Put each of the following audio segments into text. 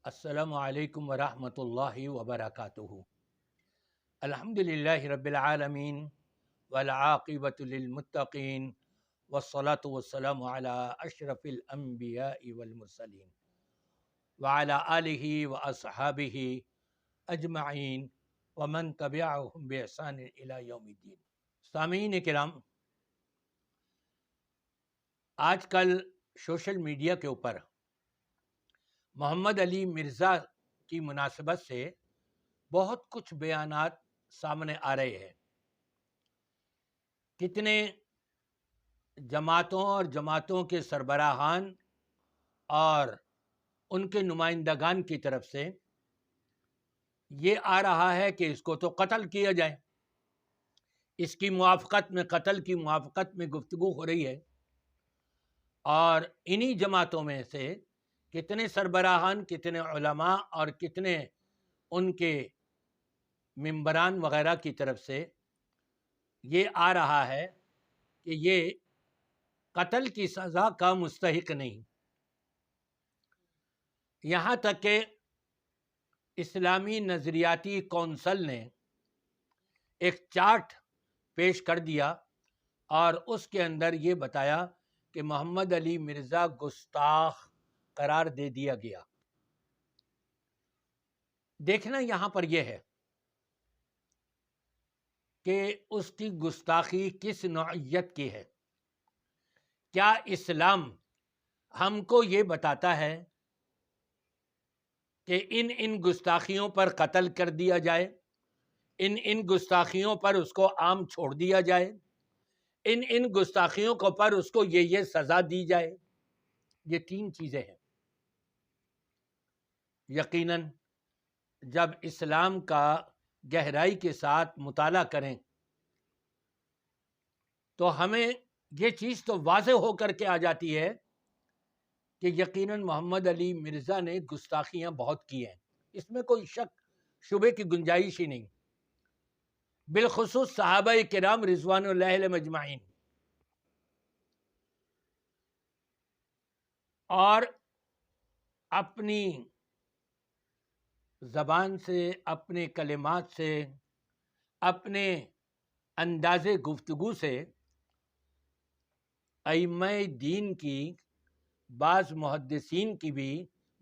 السلام علیکم ورحمۃ اللہ وبرکاتہ۔ الحمدللہ رب العالمین والعاقبۃ للمتقین والصلاة والسلام علی اشرف الانبیاء والمرسلین وعلی آلہ واصحابہ اجمعین ومن تبعہم باحسان الی یوم الدین۔ سامعین کرام، آج کل سوشل میڈیا کے اوپر محمد علی مرزا کی مناسبت سے بہت کچھ بیانات سامنے آ رہے ہیں۔ کتنے جماعتوں کے سربراہان اور ان کے نمائندگان کی طرف سے یہ آ رہا ہے کہ اس کو تو قتل کیا جائے، اس کی موافقت میں، قتل کی موافقت میں گفتگو ہو رہی ہے، اور انہی جماعتوں میں سے کتنے سربراہان، کتنے علماء اور کتنے ان کے ممبران وغیرہ کی طرف سے یہ آ رہا ہے کہ یہ قتل کی سزا کا مستحق نہیں۔ یہاں تک کہ اسلامی نظریاتی کونسل نے ایک چارٹ پیش کر دیا اور اس کے اندر یہ بتایا کہ محمد علی مرزا گستاخ قرار دے دیا گیا۔ دیکھنا یہاں پر یہ ہے کہ اس کی گستاخی کس نوعیت کی ہے۔ کیا اسلام ہم کو یہ بتاتا ہے کہ ان گستاخیوں پر قتل کر دیا جائے، ان گستاخیوں پر اس کو عام چھوڑ دیا جائے، ان گستاخیوں کو پر اس کو یہ سزا دی جائے؟ یہ تین چیزیں ہیں۔ یقیناً جب اسلام کا گہرائی کے ساتھ مطالعہ کریں تو ہمیں یہ چیز تو واضح ہو کر کے آ جاتی ہے کہ یقیناً محمد علی مرزا نے گستاخیاں بہت کی ہیں، اس میں کوئی شک شبے کی گنجائش ہی نہیں۔ بالخصوص صحابہ کرام رضوان اللہ علیہم اجمعین، اور اپنی زبان سے، اپنے کلمات سے، اپنے انداز گفتگو سے ائمہ دین کی، بعض محدثین کی بھی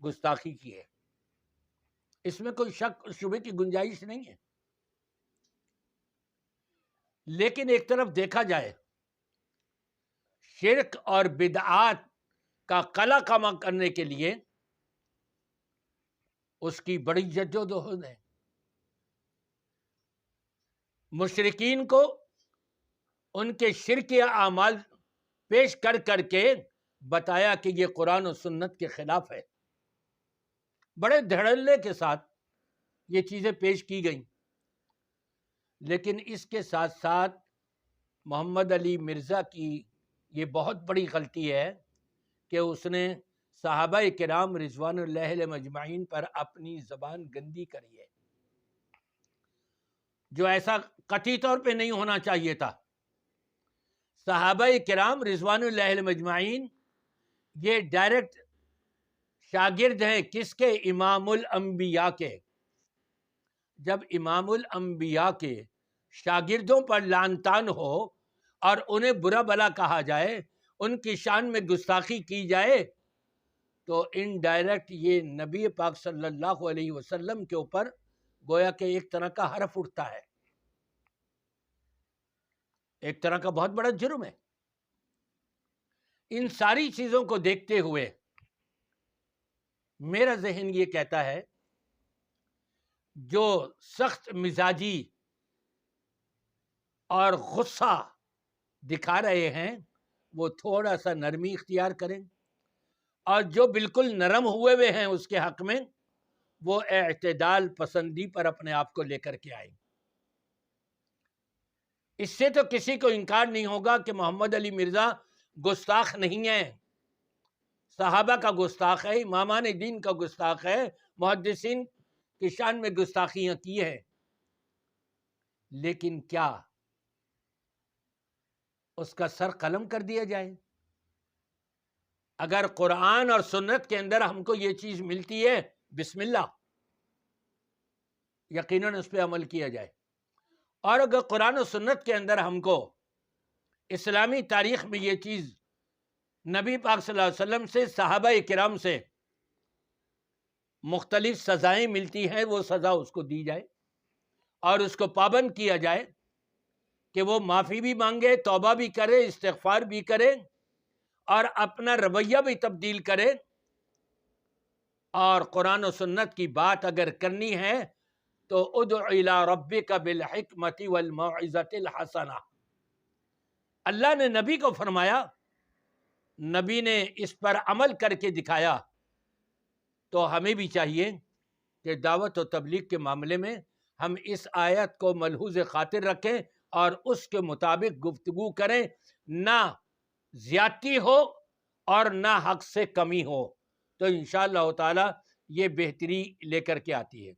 گستاخی کی ہے، اس میں کوئی شک شبے کی گنجائش نہیں ہے۔ لیکن ایک طرف دیکھا جائے، شرک اور بدعات کا قلع کما کرنے کے لیے اس کی بڑی جدوجہد ہے۔ مشرکین کو ان کے شرکی اعمال پیش کر کر کے بتایا کہ یہ قرآن و سنت کے خلاف ہے، بڑے دھڑلے کے ساتھ یہ چیزیں پیش کی گئیں۔ لیکن اس کے ساتھ ساتھ محمد علی مرزا کی یہ بہت بڑی غلطی ہے کہ اس نے صحابہ کرام رضوان اللہ علیہم اجمعین پر اپنی زبان گندی کری ہے، جو ایسا قطعی طور پہ نہیں ہونا چاہیے تھا۔ صحابہ کرام رضوان اللہ علیہم اجمعین یہ ڈائریکٹ شاگرد ہیں کس کے؟ امام الانبیاء کے۔ جب امام الانبیاء کے شاگردوں پر لعن طعن ہو اور انہیں برا بلا کہا جائے، ان کی شان میں گستاخی کی جائے، تو انڈائریکٹ یہ نبی پاک صلی اللہ علیہ وسلم کے اوپر گویا کہ ایک طرح کا حرف اٹھتا ہے، ایک طرح کا بہت بڑا جرم ہے۔ ان ساری چیزوں کو دیکھتے ہوئے میرا ذہن یہ کہتا ہے جو سخت مزاجی اور غصہ دکھا رہے ہیں وہ تھوڑا سا نرمی اختیار کریں، اور جو بالکل نرم ہوئے ہیں اس کے حق میں وہ اعتدال پسندی پر اپنے آپ کو لے کر کے آئیں۔ اس سے تو کسی کو انکار نہیں ہوگا کہ محمد علی مرزا گستاخ نہیں ہے، صحابہ کا گستاخ ہے، امامان دین کا گستاخ ہے، محدثین کی شان میں گستاخیاں کی ہیں۔ لیکن کیا اس کا سر قلم کر دیا جائے؟ اگر قرآن اور سنت کے اندر ہم کو یہ چیز ملتی ہے بسم اللہ، یقیناً اس پہ عمل کیا جائے۔ اور اگر قرآن و سنت کے اندر ہم کو اسلامی تاریخ میں یہ چیز نبی پاک صلی اللہ علیہ وسلم سے، صحابہ کرام سے مختلف سزائیں ملتی ہیں، وہ سزا اس کو دی جائے اور اس کو پابند کیا جائے کہ وہ معافی بھی مانگے، توبہ بھی کرے، استغفار بھی کرے اور اپنا رویہ بھی تبدیل کرے، اور قرآن و سنت کی بات اگر کرنی ہے تو ادع الی ربک بالحکمۃ والموعظۃ الحسنہ۔ اللہ نے نبی کو فرمایا، نبی نے اس پر عمل کر کے دکھایا، تو ہمیں بھی چاہیے کہ دعوت و تبلیغ کے معاملے میں ہم اس آیت کو ملحوظ خاطر رکھیں اور اس کے مطابق گفتگو کریں، نہ زیادتی ہو اور نہ حق سے کمی ہو، تو انشاءاللہ تعالی یہ بہتری لے کر کے آتی ہے۔